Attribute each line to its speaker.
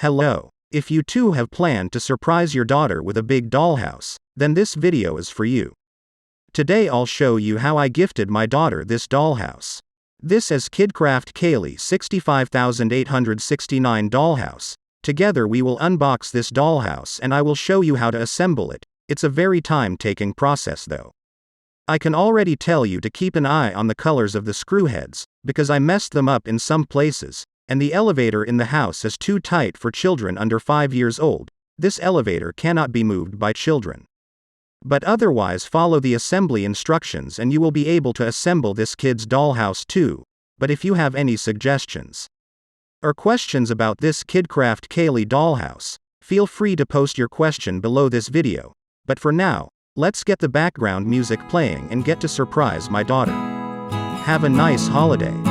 Speaker 1: Hello. If you too have planned to surprise your daughter with a big dollhouse, then this video is for you. Today I'll show you how I gifted my daughter this dollhouse. This is Kidkraft Kaylee 65869 dollhouse. Together we will unbox this dollhouse and I will show you how to assemble it. It's a very time-taking process though. I can already tell you to keep an eye on the colors of the screw heads, because I messed them up in some places, and the elevator in the house is too tight for children under 5 years old. This elevator cannot be moved by children. But otherwise follow the assembly instructions and you will be able to assemble this kid's dollhouse too. But if you have any suggestions or questions about this Kidkraft Kaylee dollhouse, feel free to post your question below this video. But for now, let's get the background music playing and get to surprise my daughter. Have a nice holiday.